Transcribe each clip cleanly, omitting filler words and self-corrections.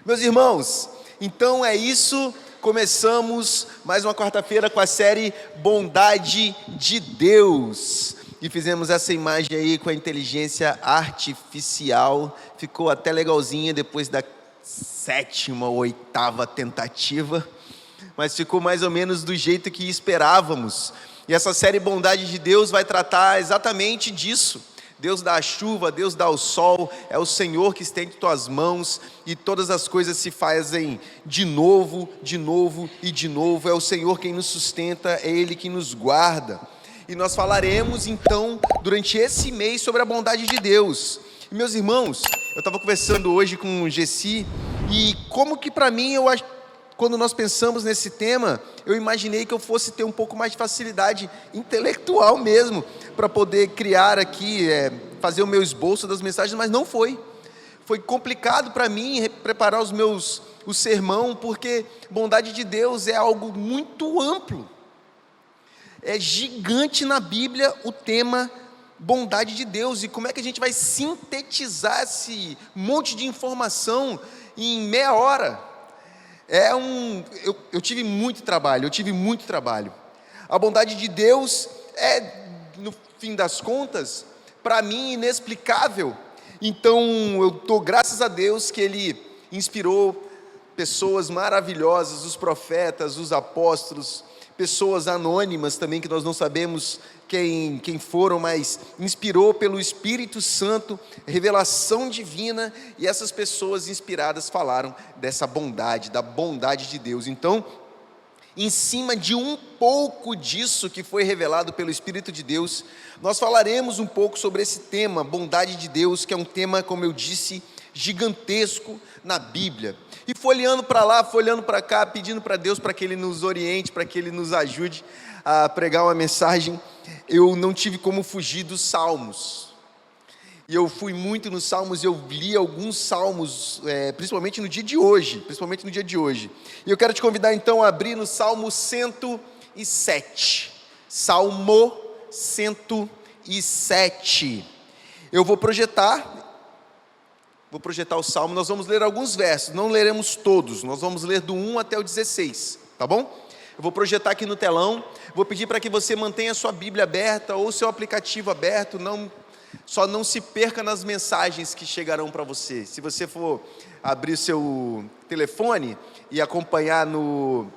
Meus irmãos, então é isso, começamos mais uma quarta-feira com a série Bondade de Deus, e fizemos essa imagem aí com a inteligência artificial, ficou até legalzinha depois da 7ª ou 8ª tentativa, mas ficou mais ou menos do jeito que esperávamos, e essa série Bondade de Deus vai tratar exatamente disso. Deus dá a chuva, Deus dá o sol, é o Senhor que estende tuas mãos e todas as coisas se fazem de novo, de novo e de novo. É o Senhor quem nos sustenta, é Ele que nos guarda. E nós falaremos então durante esse mês sobre a bondade de Deus. E, meus irmãos, eu estava conversando hoje com o Gessi e como que para mim, quando nós pensamos nesse tema, eu imaginei que eu fosse ter um pouco mais de facilidade intelectual mesmo, para poder criar aqui, fazer o meu esboço das mensagens, mas não foi. Foi complicado para mim preparar o sermão, porque bondade de Deus é algo muito amplo. É gigante na Bíblia o tema bondade de Deus, e como é que a gente vai sintetizar esse monte de informação em meia hora? Eu tive muito trabalho, A bondade de Deus no fim das contas, para mim, inexplicável. Então, eu dou graças a Deus que Ele inspirou pessoas maravilhosas, os profetas, os apóstolos, pessoas anônimas também, que nós não sabemos quem foram, mas inspirou pelo Espírito Santo, revelação divina, e essas pessoas inspiradas falaram dessa bondade, da bondade de Deus. Então, em cima de um pouco disso que foi revelado pelo Espírito de Deus, nós falaremos um pouco sobre esse tema, bondade de Deus, que é um tema, como eu disse, gigantesco na Bíblia. E folheando para lá, folheando para cá, pedindo para Deus para que Ele nos oriente, para que Ele nos ajude a pregar uma mensagem, eu não tive como fugir dos Salmos. E eu fui muito nos Salmos, eu li alguns Salmos, principalmente no dia de hoje. E eu quero te convidar então a abrir no Salmo 107. Salmo 107. Eu vou projetar o Salmo, nós vamos ler alguns versos, não leremos todos, nós vamos ler do 1 até o 16, tá bom? Eu vou projetar aqui no telão, vou pedir para que você mantenha a sua Bíblia aberta ou seu aplicativo aberto, só não se perca nas mensagens que chegarão para você. Se você for abrir o seu telefone e acompanhar no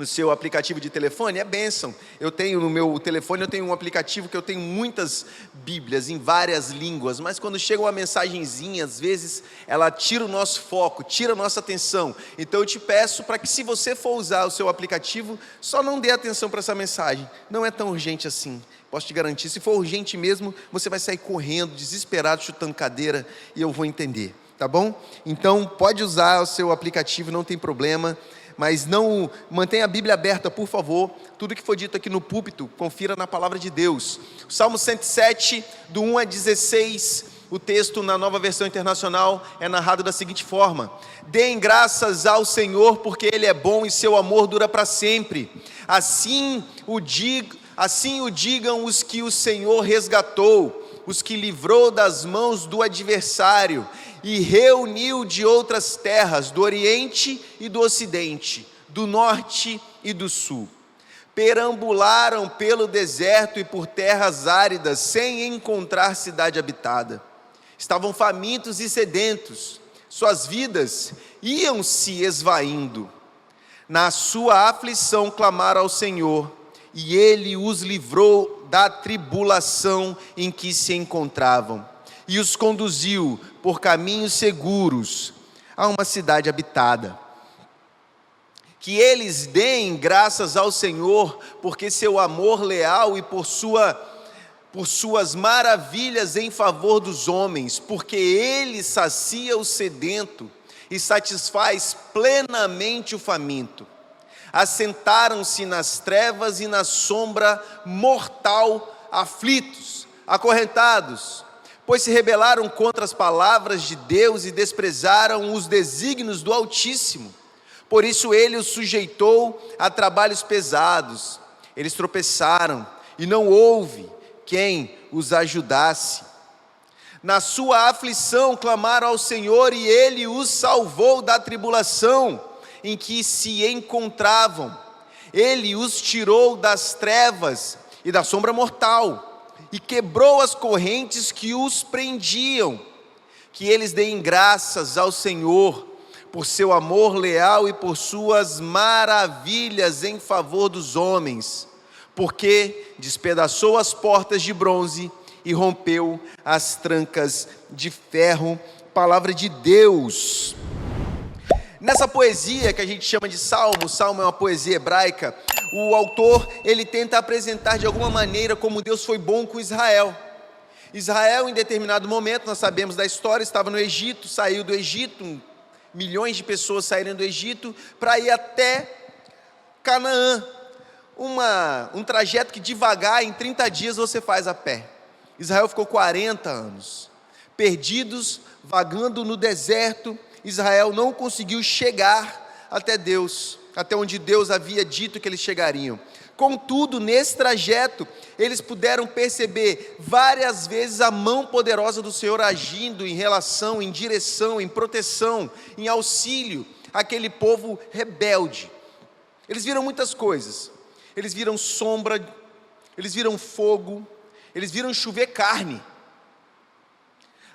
seu aplicativo de telefone, é bênção. Eu tenho no meu telefone, um aplicativo que eu tenho muitas Bíblias em várias línguas, mas quando chega uma mensagenzinha, às vezes ela tira o nosso foco, tira a nossa atenção. Então eu te peço para que, se você for usar o seu aplicativo, só não dê atenção para essa mensagem. Não é tão urgente assim. Posso te garantir, se for urgente mesmo, você vai sair correndo, desesperado, chutando cadeira, e eu vou entender, tá bom? Então pode usar o seu aplicativo, não tem problema, mas não mantenha a Bíblia aberta, por favor. Tudo que foi dito aqui no púlpito, confira na palavra de Deus. O Salmo 107, do 1 a 16, o texto na Nova Versão Internacional é narrado da seguinte forma: deem graças ao Senhor, porque Ele é bom e seu amor dura para sempre. Assim o digam os que o Senhor resgatou, os que livrou das mãos do adversário e reuniu de outras terras, do Oriente e do Ocidente, do Norte e do Sul. Perambularam pelo deserto e por terras áridas, sem encontrar cidade habitada. Estavam famintos e sedentos, suas vidas iam se esvaindo. Na sua aflição clamaram ao Senhor, e Ele os livrou da tribulação em que se encontravam, e os conduziu por caminhos seguros a uma cidade habitada. Que eles deem graças ao Senhor, porque seu amor leal e por suas maravilhas em favor dos homens, porque Ele sacia o sedento e satisfaz plenamente o faminto. Assentaram-se nas trevas e na sombra mortal, aflitos, acorrentados, pois se rebelaram contra as palavras de Deus e desprezaram os desígnios do Altíssimo. Por isso Ele os sujeitou a trabalhos pesados. Eles tropeçaram e não houve quem os ajudasse. Na sua aflição clamaram ao Senhor e Ele os salvou da tribulação em que se encontravam. Ele os tirou das trevas e da sombra mortal e quebrou as correntes que os prendiam. Que eles deem graças ao Senhor por seu amor leal e por suas maravilhas em favor dos homens, porque despedaçou as portas de bronze e rompeu as trancas de ferro. Palavra de Deus. Nessa poesia que a gente chama de Salmo, o Salmo é uma poesia hebraica, o autor, ele tenta apresentar de alguma maneira como Deus foi bom com Israel. Israel, em determinado momento, nós sabemos da história, estava no Egito, saiu do Egito, milhões de pessoas saíram do Egito para ir até Canaã, um trajeto que devagar, em 30 dias você faz a pé. Israel ficou 40 anos, perdidos, vagando no deserto. Israel não conseguiu chegar até Deus, até onde Deus havia dito que eles chegariam. Contudo, nesse trajeto, eles puderam perceber várias vezes a mão poderosa do Senhor agindo em relação, em direção, em proteção, em auxílio àquele povo rebelde. Eles viram muitas coisas, eles viram sombra, eles viram fogo, eles viram chover carne.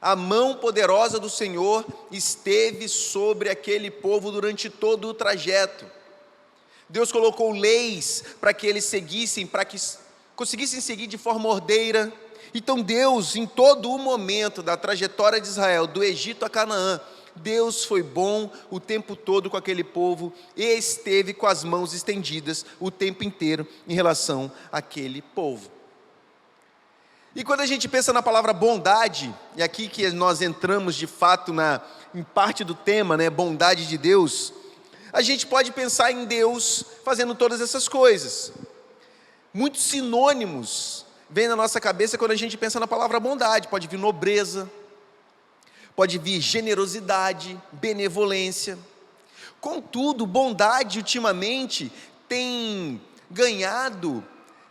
A mão poderosa do Senhor esteve sobre aquele povo durante todo o trajeto. Deus colocou leis para que eles seguissem, para que conseguissem seguir de forma ordeira. Então Deus, em todo o momento da trajetória de Israel, do Egito a Canaã, Deus foi bom o tempo todo com aquele povo e esteve com as mãos estendidas o tempo inteiro em relação àquele povo. E quando a gente pensa na palavra bondade, e aqui que nós entramos de fato em parte do tema, bondade de Deus, a gente pode pensar em Deus fazendo todas essas coisas. Muitos sinônimos vêm na nossa cabeça quando a gente pensa na palavra bondade. Pode vir nobreza, pode vir generosidade, benevolência. Contudo, bondade ultimamente tem ganhado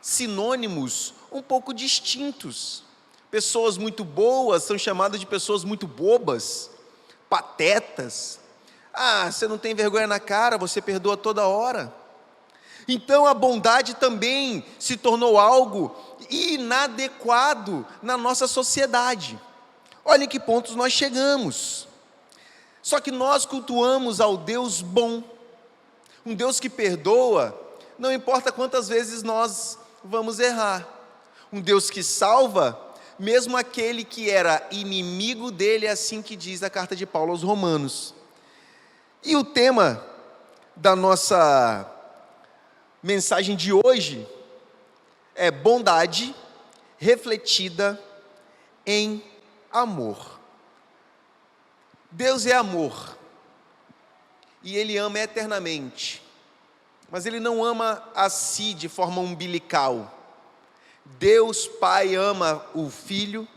sinônimos um pouco distintos. Pessoas muito boas são chamadas de pessoas muito bobas, patetas. Você não tem vergonha na cara, você perdoa toda hora. Então a bondade também se tornou algo inadequado na nossa sociedade. Olha em que pontos nós chegamos. Só que nós cultuamos ao Deus bom, um Deus que perdoa, não importa quantas vezes nós vamos errar. Um Deus que salva, mesmo aquele que era inimigo dele, é assim que diz a carta de Paulo aos Romanos. E o tema da nossa mensagem de hoje é bondade refletida em amor. Deus é amor, e Ele ama eternamente, mas Ele não ama a si de forma umbilical. Deus Pai ama o Filho,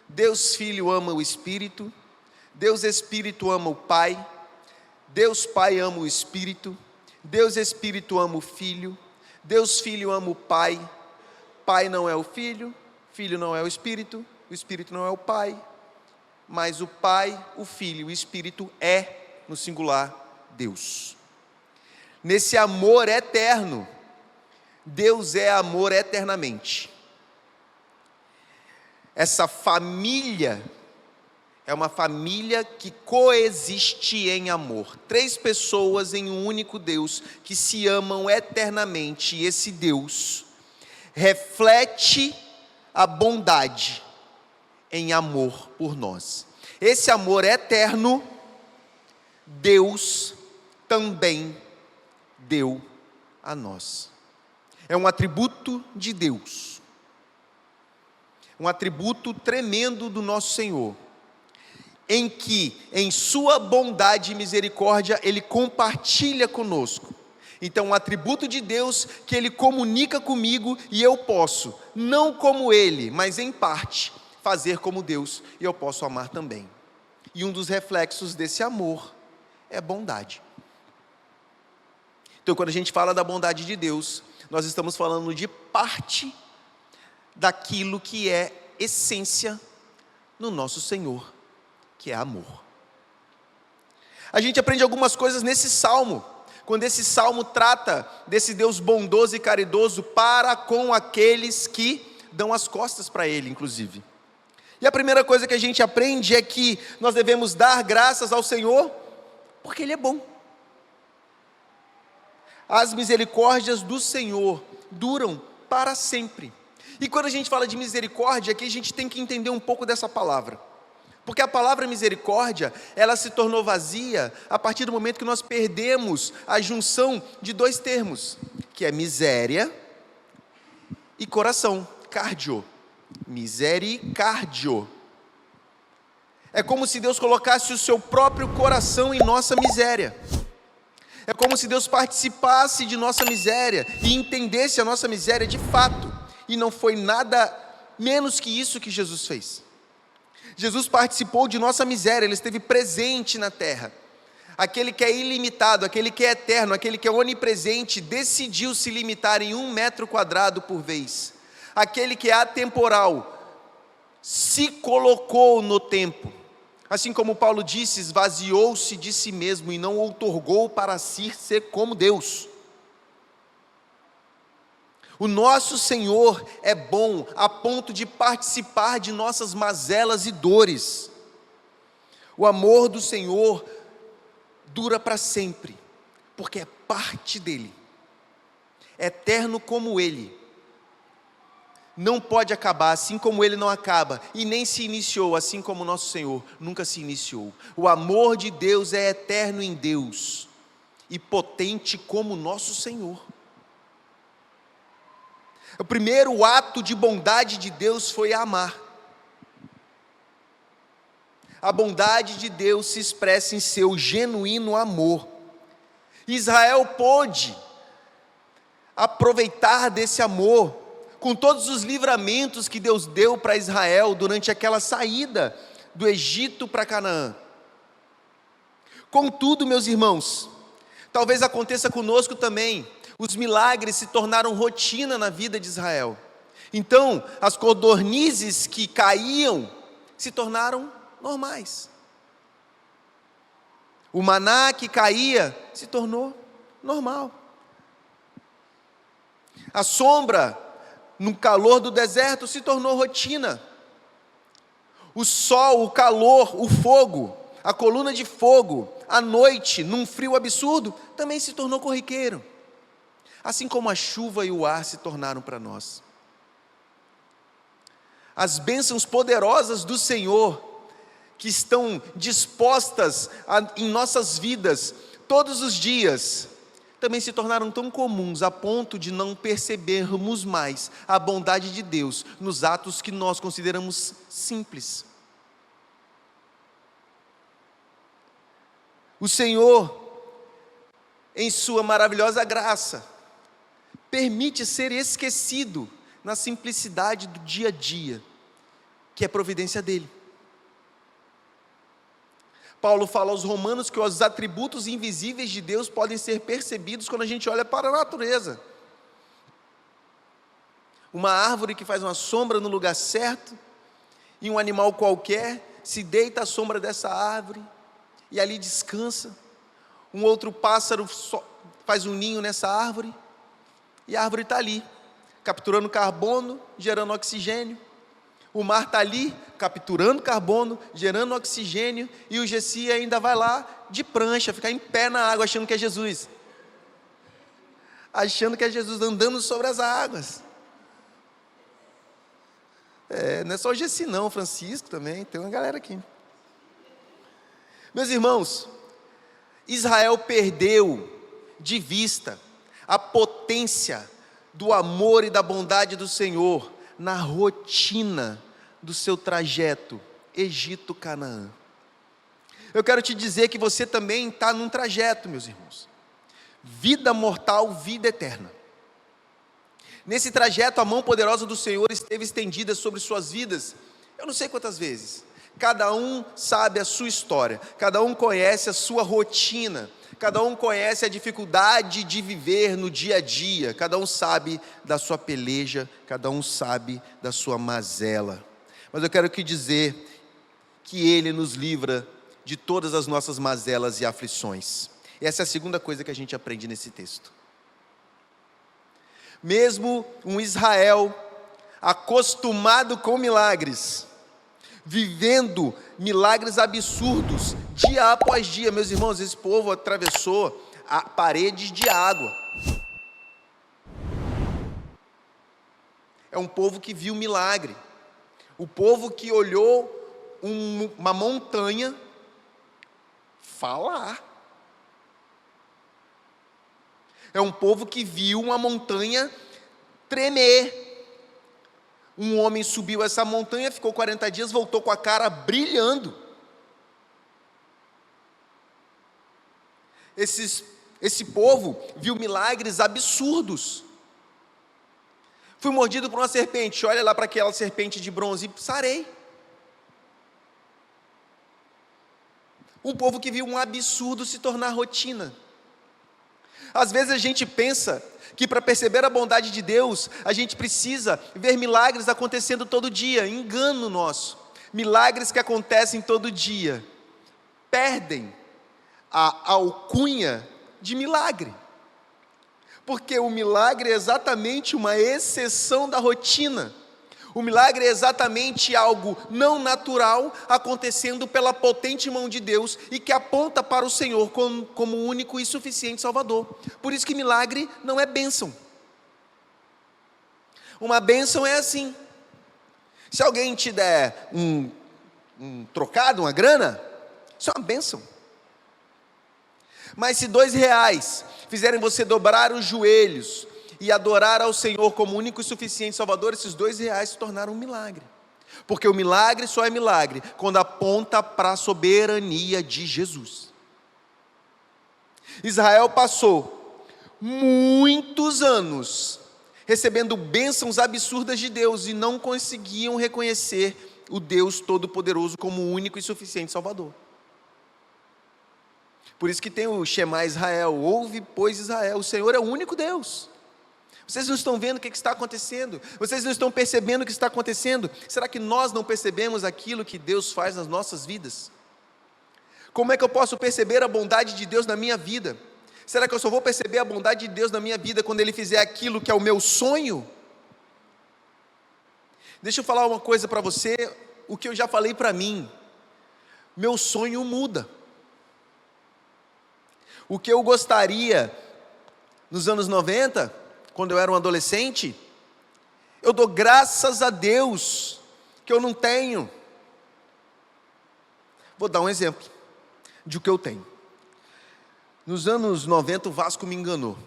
Deus Filho ama o Espírito, Deus Espírito ama o Pai, Deus Pai ama o Espírito, Deus Espírito ama o Filho, Deus Filho ama o Pai, Pai não é o Filho, Filho não é o Espírito não é o Pai, mas o Pai, o Filho, o Espírito é, no singular, Deus. Nesse amor eterno, Deus é amor eternamente. Essa família é uma família que coexiste em amor. 3 pessoas em um único Deus que se amam eternamente. E esse Deus reflete a bondade em amor por nós. Esse amor eterno, Deus também deu a nós. É um atributo de Deus. Um atributo tremendo do nosso Senhor, em que, em sua bondade e misericórdia, Ele compartilha conosco. Então, um atributo de Deus que Ele comunica comigo e eu posso, não como Ele, mas em parte, fazer como Deus, e eu posso amar também. E um dos reflexos desse amor é bondade. Então, quando a gente fala da bondade de Deus, nós estamos falando de parte daquilo que é essência no nosso Senhor, que é amor. A gente aprende algumas coisas nesse salmo, quando esse salmo trata desse Deus bondoso e caridoso para com aqueles que dão as costas para Ele, inclusive. E a primeira coisa que a gente aprende é que nós devemos dar graças ao Senhor, porque Ele é bom. As misericórdias do Senhor duram para sempre. E quando a gente fala de misericórdia, aqui a gente tem que entender um pouco dessa palavra. Porque a palavra misericórdia, ela se tornou vazia a partir do momento que nós perdemos a junção de dois termos, que é miséria e coração, cardio. Misericárdio. É como se Deus colocasse o seu próprio coração em nossa miséria. É como se Deus participasse de nossa miséria e entendesse a nossa miséria de fato. E não foi nada menos que isso que Jesus fez. Jesus participou de nossa miséria, Ele esteve presente na terra. Aquele que é ilimitado, aquele que é eterno, aquele que é onipresente, decidiu se limitar em 1 metro quadrado por vez. Aquele que é atemporal, se colocou no tempo. Assim como Paulo disse, esvaziou-se de si mesmo e não outorgou para si ser como Deus. O nosso Senhor é bom a ponto de participar de nossas mazelas e dores. O amor do Senhor dura para sempre, porque é parte dele, eterno como Ele. Não pode acabar, assim como Ele não acaba, e nem se iniciou, assim como o nosso Senhor nunca se iniciou. O amor de Deus é eterno em Deus, e potente como o nosso Senhor. O primeiro ato de bondade de Deus foi amar. A bondade de Deus se expressa em seu genuíno amor. Israel pôde aproveitar desse amor, com todos os livramentos que Deus deu para Israel durante aquela saída do Egito para Canaã. Contudo, meus irmãos, talvez aconteça conosco também, os milagres se tornaram rotina na vida de Israel. Então, as codornizes que caíam se tornaram normais. O maná que caía se tornou normal. A sombra no calor do deserto se tornou rotina. O sol, o calor, o fogo, a coluna de fogo, à noite, num frio absurdo, também se tornou corriqueiro. Assim como a chuva e o ar se tornaram para nós. As bênçãos poderosas do Senhor, que estão dispostas em nossas vidas, todos os dias, também se tornaram tão comuns a ponto de não percebermos mais a bondade de Deus nos atos que nós consideramos simples. O Senhor, em sua maravilhosa graça, permite ser esquecido na simplicidade do dia a dia, que é providência dele. Paulo fala aos romanos que os atributos invisíveis de Deus podem ser percebidos quando a gente olha para a natureza. Uma árvore que faz uma sombra no lugar certo, e um animal qualquer se deita à sombra dessa árvore, e ali descansa. Um outro pássaro faz um ninho nessa árvore, e a árvore está ali, capturando carbono, gerando oxigênio. O mar está ali, capturando carbono, gerando oxigênio, e o Gessi ainda vai lá de prancha, ficar em pé na água, achando que é Jesus. Achando que é Jesus andando sobre as águas. Não é só o Gessi não, o Francisco também, tem uma galera aqui. Meus irmãos, Israel perdeu de vista a potência do amor e da bondade do Senhor na rotina do seu trajeto Egito-Canaã. Eu quero te dizer que você também está num trajeto, meus irmãos. Vida mortal, vida eterna. Nesse trajeto, a mão poderosa do Senhor esteve estendida sobre suas vidas, eu não sei quantas vezes. Cada um sabe a sua história, cada um conhece a sua rotina, cada um conhece a dificuldade de viver no dia a dia, cada um sabe da sua peleja, cada um sabe da sua mazela. Mas eu quero te dizer que Ele nos livra de todas as nossas mazelas e aflições. Essa é a segunda coisa que a gente aprende nesse texto. Mesmo um Israel acostumado com milagres, vivendo milagres absurdos, dia após dia, meus irmãos, esse povo atravessou a paredes de água. É um povo que viu milagre, o povo que olhou uma montanha falar. É um povo que viu uma montanha tremer. Um homem subiu essa montanha, ficou 40 dias, voltou com a cara brilhando. Esse povo viu milagres absurdos. Fui mordido por uma serpente, olha lá para aquela serpente de bronze e sarei. Um povo que viu um absurdo se tornar rotina. Às vezes a gente pensa que para perceber a bondade de Deus, a gente precisa ver milagres acontecendo todo dia. Engano nosso. Milagres que acontecem todo dia perdem a alcunha de milagre. Porque o milagre é exatamente uma exceção da rotina. O milagre é exatamente algo não natural acontecendo pela potente mão de Deus e que aponta para o Senhor como o único e suficiente Salvador. Por isso que milagre não é bênção. Uma bênção é assim: se alguém te der um trocado, uma grana, isso é uma bênção. Mas se R$2 fizerem você dobrar os joelhos e adorar ao Senhor como único e suficiente Salvador, esses R$2 se tornaram um milagre. Porque o milagre só é milagre quando aponta para a soberania de Jesus. Israel passou muitos anos recebendo bênçãos absurdas de Deus e não conseguiam reconhecer o Deus Todo-Poderoso como o único e suficiente Salvador. Por isso que tem o Shema Israel: ouve, pois, Israel, o Senhor é o único Deus. Vocês não estão vendo o que está acontecendo? Vocês não estão percebendo o que está acontecendo? Será que nós não percebemos aquilo que Deus faz nas nossas vidas? Como é que eu posso perceber a bondade de Deus na minha vida? Será que eu só vou perceber a bondade de Deus na minha vida quando Ele fizer aquilo que é o meu sonho? Deixa eu falar uma coisa para você, o que eu já falei para mim. Meu sonho muda. O que eu gostaria nos anos 90, quando eu era um adolescente, eu dou graças a Deus que eu não tenho. Vou dar um exemplo de o que eu tenho. Nos anos 90 o Vasco me enganou.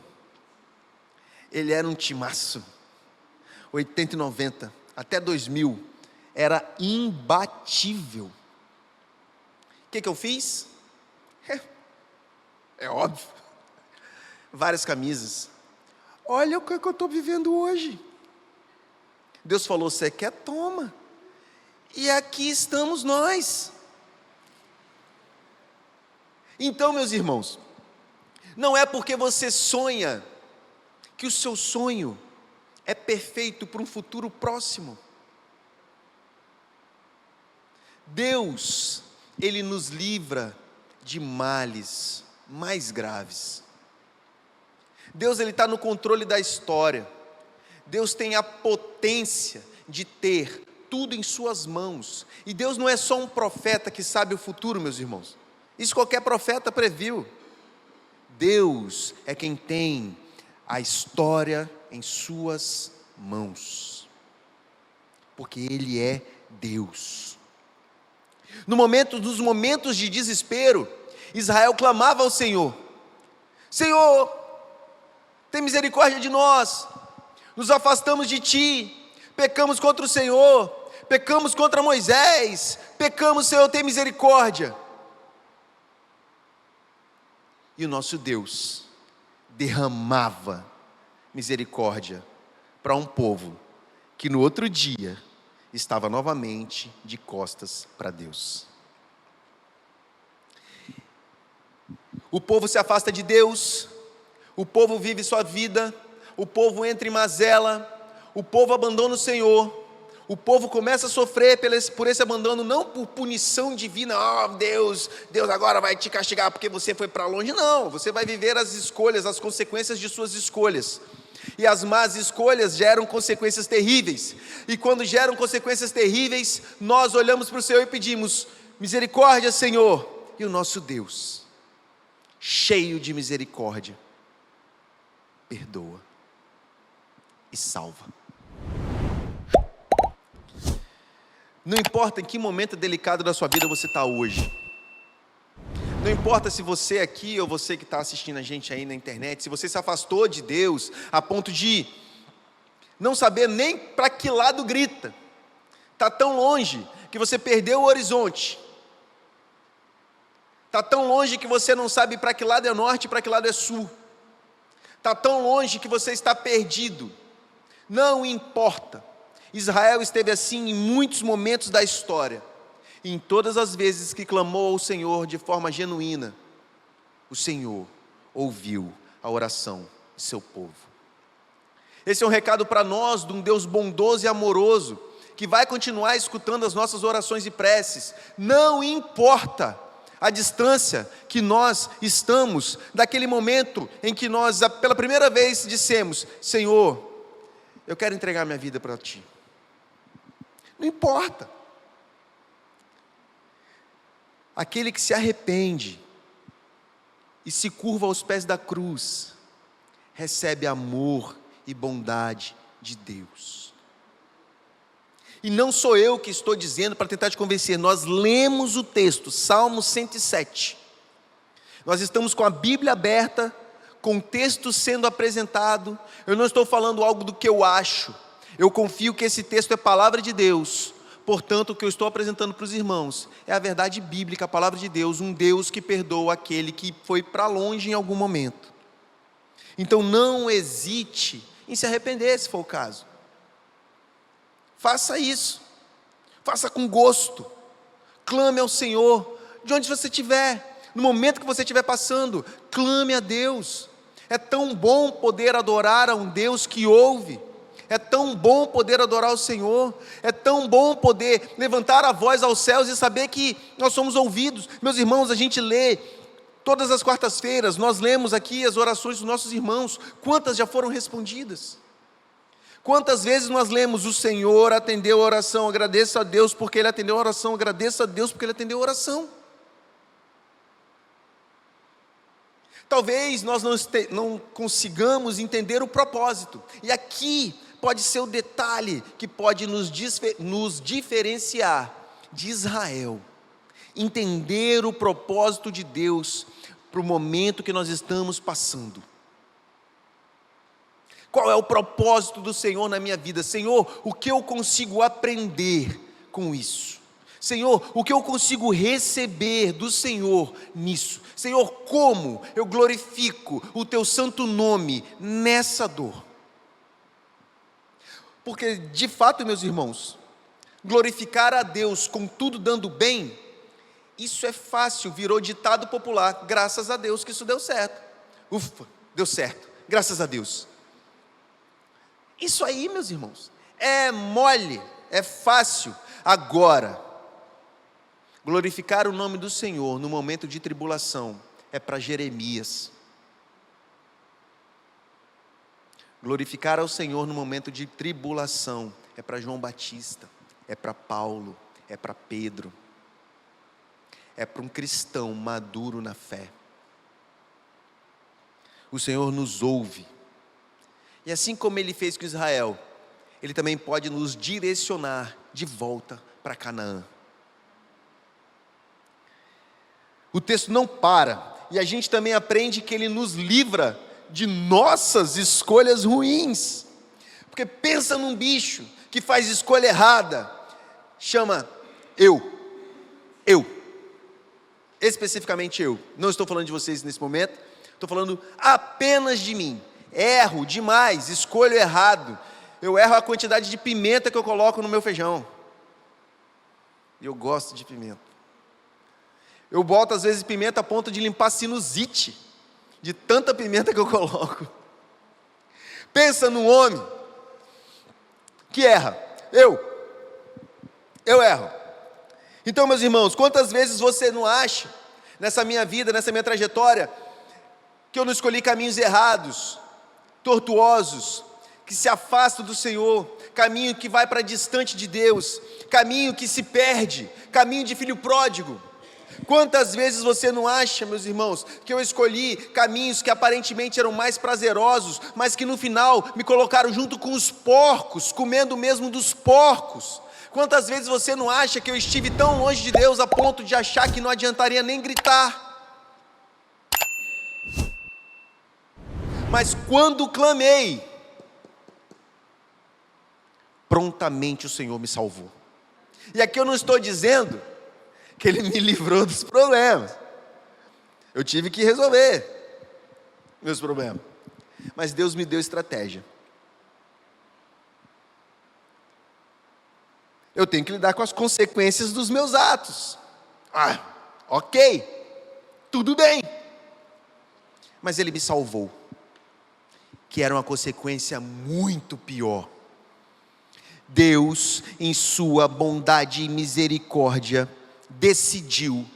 Ele era um timaço. 80 e 90, até 2000, era imbatível. O que eu fiz? É óbvio. Várias camisas. Olha o que eu estou vivendo hoje. Deus falou: você quer? Toma. E aqui estamos nós. Então, meus irmãos, não é porque você sonha que o seu sonho é perfeito para um futuro próximo. Deus, Ele nos livra de males mais graves. Deus, Ele está no controle da história. Deus tem a potência de ter tudo em suas mãos. E Deus não é só um profeta que sabe o futuro, meus irmãos. Isso qualquer profeta previu. Deus é quem tem a história em suas mãos. Porque Ele é Deus. Nos momentos de desespero, Israel clamava ao Senhor: Senhor, tem misericórdia de nós, nos afastamos de Ti, pecamos contra o Senhor, pecamos contra Moisés, pecamos, Senhor, tem misericórdia. E o nosso Deus derramava misericórdia para um povo que no outro dia estava novamente de costas para Deus. O povo se afasta de Deus, o povo vive sua vida, o povo entra em mazela, o povo abandona o Senhor, O povo começa a sofrer por esse abandono, não por punição divina, Deus agora vai te castigar porque você foi para longe. Não, você vai viver as escolhas, as consequências de suas escolhas. E as más escolhas geram consequências terríveis. E quando geram consequências terríveis, nós olhamos para o Senhor e pedimos: misericórdia, Senhor. E o nosso Deus, cheio de misericórdia, perdoa e salva. Não importa em que momento delicado da sua vida você está hoje. Não importa se você aqui ou você que está assistindo a gente aí na internet, se você se afastou de Deus a ponto de não saber nem para que lado grita. Está tão longe que você perdeu o horizonte. Está tão longe que você não sabe para que lado é norte e para que lado é sul. Está tão longe que você está perdido. Não importa. Israel esteve assim em muitos momentos da história. E em todas as vezes que clamou ao Senhor de forma genuína, o Senhor ouviu a oração de seu povo. Esse é um recado para nós de um Deus bondoso e amoroso, que vai continuar escutando as nossas orações e preces. Não importa a distância que nós estamos daquele momento em que nós, pela primeira vez, dissemos: Senhor, eu quero entregar minha vida para Ti. Não importa. Aquele que se arrepende e se curva aos pés da cruz, recebe amor e bondade de Deus. E não sou eu que estou dizendo para tentar te convencer, nós lemos o texto, Salmo 107. Nós estamos com a Bíblia aberta, com o texto sendo apresentado. Eu não estou falando algo do que eu acho. Eu confio que esse texto é palavra de Deus. Portanto, o que eu estou apresentando para os irmãos é a verdade bíblica, a palavra de Deus, um Deus que perdoa aquele que foi para longe em algum momento. Então não hesite em se arrepender, se for o caso. Faça isso, faça com gosto, clame ao Senhor, de onde você estiver, no momento que você estiver passando, clame a Deus. É tão bom poder adorar a um Deus que ouve. É tão bom poder adorar o Senhor, é tão bom poder levantar a voz aos céus e saber que nós somos ouvidos. Meus irmãos, a gente lê todas as quartas-feiras, nós lemos aqui as orações dos nossos irmãos, quantas já foram respondidas? Quantas vezes nós lemos: o Senhor atendeu a oração, agradeça a Deus porque Ele atendeu a oração, agradeça a Deus porque Ele atendeu a oração. Talvez nós não consigamos entender o propósito, e aqui pode ser o detalhe que pode nos diferenciar de Israel. Entender o propósito de Deus para o momento que nós estamos passando. Qual é o propósito do Senhor na minha vida? Senhor, o que eu consigo aprender com isso? Senhor, o que eu consigo receber do Senhor nisso? Senhor, como eu glorifico o Teu santo nome nessa dor? Porque, de fato, meus irmãos, glorificar a Deus com tudo dando bem, isso é fácil, virou ditado popular. Graças a Deus que isso deu certo. Ufa, deu certo, graças a Deus. Isso aí, meus irmãos, é mole, é fácil. Agora, glorificar o nome do Senhor no momento de tribulação é para Jeremias. Glorificar ao Senhor no momento de tribulação é para João Batista, é para Paulo, é para Pedro, é para um cristão maduro na fé. O Senhor nos ouve, e assim como Ele fez com Israel, Ele também pode nos direcionar de volta para Canaã. O texto não para, e a gente também aprende que Ele nos livra de nossas escolhas ruins. Porque pensa num bicho que faz escolha errada, chama eu, especificamente eu, não estou falando de vocês nesse momento, estou falando apenas de mim. Erro demais, escolho errado, eu erro a quantidade de pimenta que eu coloco no meu feijão, eu gosto de pimenta. Eu boto às vezes pimenta a ponto de limpar sinusite, de tanta pimenta que eu coloco. Pensa num homem que erra, Eu erro. Então, meus irmãos, quantas vezes você não acha, nessa minha vida, nessa minha trajetória, que eu não escolhi caminhos errados, tortuosos, que se afastam do Senhor, caminho que vai para distante de Deus, caminho que se perde, caminho de filho pródigo? Quantas vezes você não acha, meus irmãos, que eu escolhi caminhos que aparentemente eram mais prazerosos, mas que no final me colocaram junto com os porcos, comendo mesmo dos porcos? Quantas vezes você não acha que eu estive tão longe de Deus a ponto de achar que não adiantaria nem gritar? Mas quando clamei, prontamente o Senhor me salvou. E aqui eu não estou dizendo que Ele me livrou dos problemas. Eu tive que resolver meus problemas. Mas Deus me deu estratégia. Eu tenho que lidar com as consequências dos meus atos. Ok, tudo bem. Mas Ele me salvou, que era uma consequência muito pior. Deus, em sua bondade e misericórdia, decidiu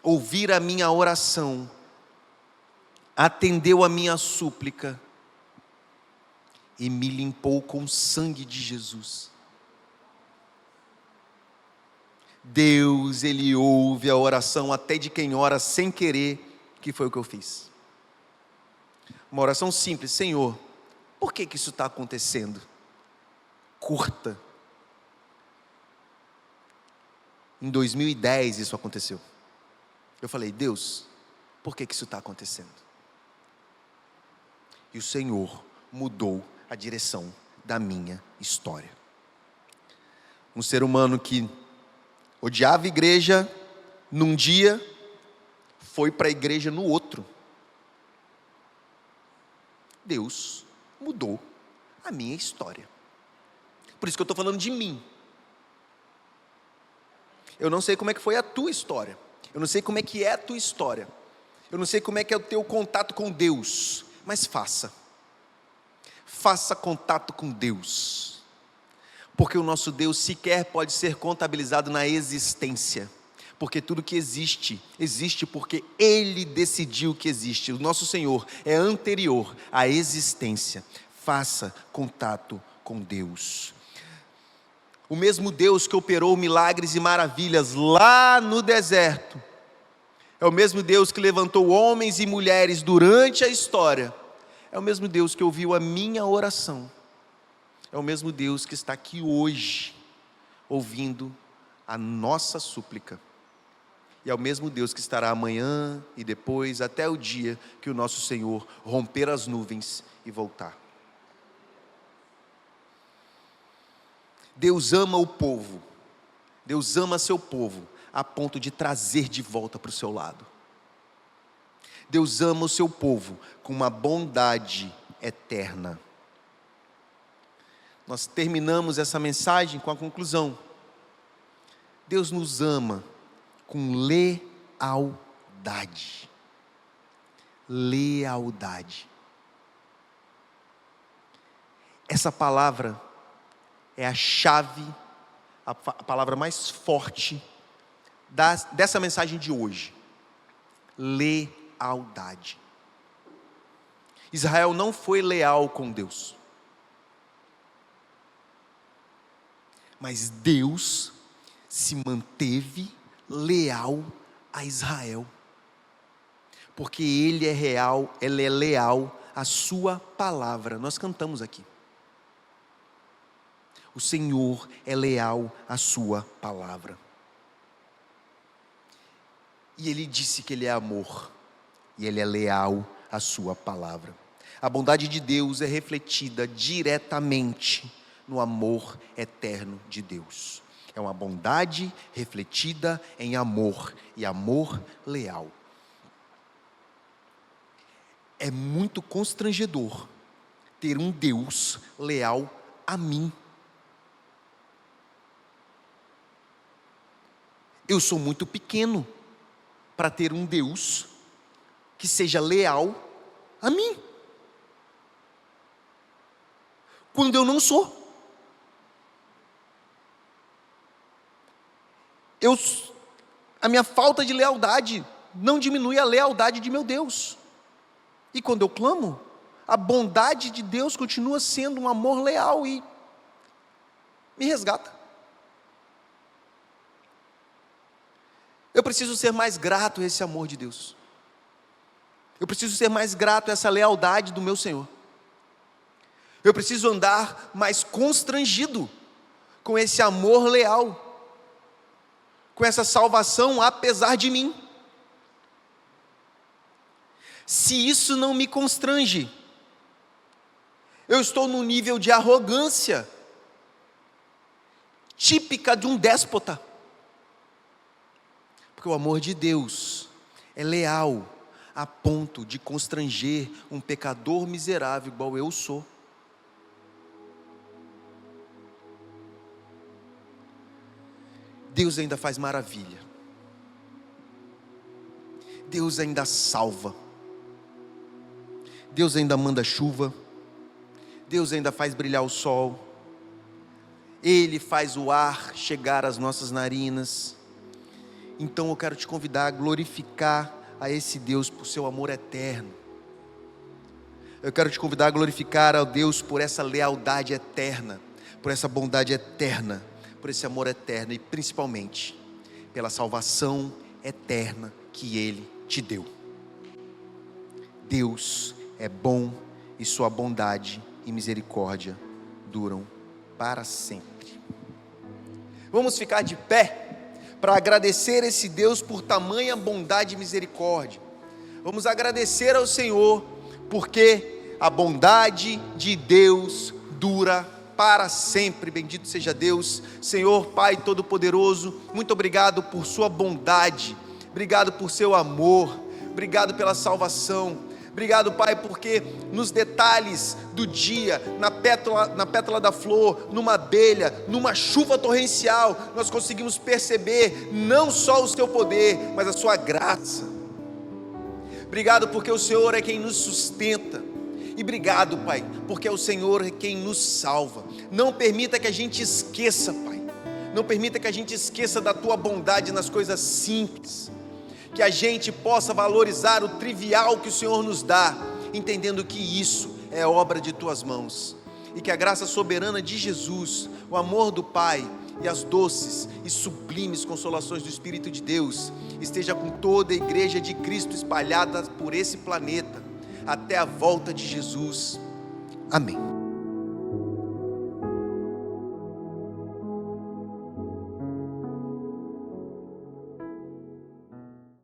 ouvir a minha oração, atendeu a minha súplica e me limpou com o sangue de Jesus. Deus, Ele ouve a oração até de quem ora sem querer, que foi o que eu fiz. Uma oração simples: Senhor, por que isso está acontecendo? Curta. Em 2010 isso aconteceu. Eu falei: Deus, por que isso está acontecendo? E o Senhor mudou a direção da minha história. Um ser humano que odiava a igreja num dia, foi para a igreja no outro. Deus mudou a minha história. Por isso que eu estou falando de mim. Eu não sei como é que foi a tua história. Eu não sei como é que é a tua história. Eu não sei como é que é o teu contato com Deus. Mas faça. Faça contato com Deus. Porque o nosso Deus sequer pode ser contabilizado na existência. Porque tudo que existe, existe porque Ele decidiu que existe. O nosso Senhor é anterior à existência. Faça contato com Deus. O mesmo Deus que operou milagres e maravilhas lá no deserto, é o mesmo Deus que levantou homens e mulheres durante a história, é o mesmo Deus que ouviu a minha oração, é o mesmo Deus que está aqui hoje, ouvindo a nossa súplica, e é o mesmo Deus que estará amanhã e depois, até o dia que o nosso Senhor romper as nuvens e voltar. Deus ama o povo, Deus ama seu povo, a ponto de trazer de volta para o seu lado. Deus ama o seu povo com uma bondade eterna. Nós terminamos essa mensagem com a conclusão: Deus nos ama com lealdade. Lealdade. Essa palavra é a chave, a palavra mais forte dessa mensagem de hoje. Lealdade. Israel não foi leal com Deus, mas Deus se manteve leal a Israel, porque Ele é real, Ele é leal à sua palavra. Nós cantamos aqui. O Senhor é leal à sua palavra. E Ele disse que Ele é amor, e Ele é leal à sua palavra. A bondade de Deus é refletida diretamente no amor eterno de Deus. É uma bondade refletida em amor, e amor leal. É muito constrangedor ter um Deus leal a mim. Eu sou muito pequeno para ter um Deus que seja leal a mim, quando eu não sou. a minha falta de lealdade não diminui a lealdade de meu Deus. E quando eu clamo, a bondade de Deus continua sendo um amor leal e me resgata. Eu preciso ser mais grato a esse amor de Deus. Eu preciso ser mais grato a essa lealdade do meu Senhor. Eu preciso andar mais constrangido com esse amor leal, com essa salvação apesar de mim. Se isso não me constrange, eu estou num nível de arrogância típica de um déspota. Porque o amor de Deus é leal a ponto de constranger um pecador miserável igual eu sou. Deus ainda faz maravilha. Deus ainda salva. Deus ainda manda chuva. Deus ainda faz brilhar o sol. Ele faz o ar chegar às nossas narinas. Então eu quero te convidar a glorificar a esse Deus por seu amor eterno. Eu quero te convidar a glorificar ao Deus por essa lealdade eterna, por essa bondade eterna, por esse amor eterno e principalmente pela salvação eterna que Ele te deu. Deus é bom e sua bondade e misericórdia duram para sempre. Vamos ficar de pé para agradecer esse Deus por tamanha bondade e misericórdia. Vamos agradecer ao Senhor porque a bondade de Deus dura para sempre. Bendito seja Deus. Senhor Pai Todo-Poderoso, muito obrigado por sua bondade, obrigado por seu amor, obrigado pela salvação. Obrigado, Pai, porque nos detalhes do dia, na pétala da flor, numa abelha, numa chuva torrencial, nós conseguimos perceber não só o seu poder, mas a sua graça. Obrigado porque o Senhor é quem nos sustenta. E obrigado, Pai, porque é o Senhor quem nos salva. Não permita que a gente esqueça, Pai. Não permita que a gente esqueça da Tua bondade nas coisas simples. Que a gente possa valorizar o trivial que o Senhor nos dá, entendendo que isso é obra de Tuas mãos. E que a graça soberana de Jesus, o amor do Pai e as doces e sublimes consolações do Espírito de Deus esteja com toda a igreja de Cristo espalhada por esse planeta, até a volta de Jesus. Amém.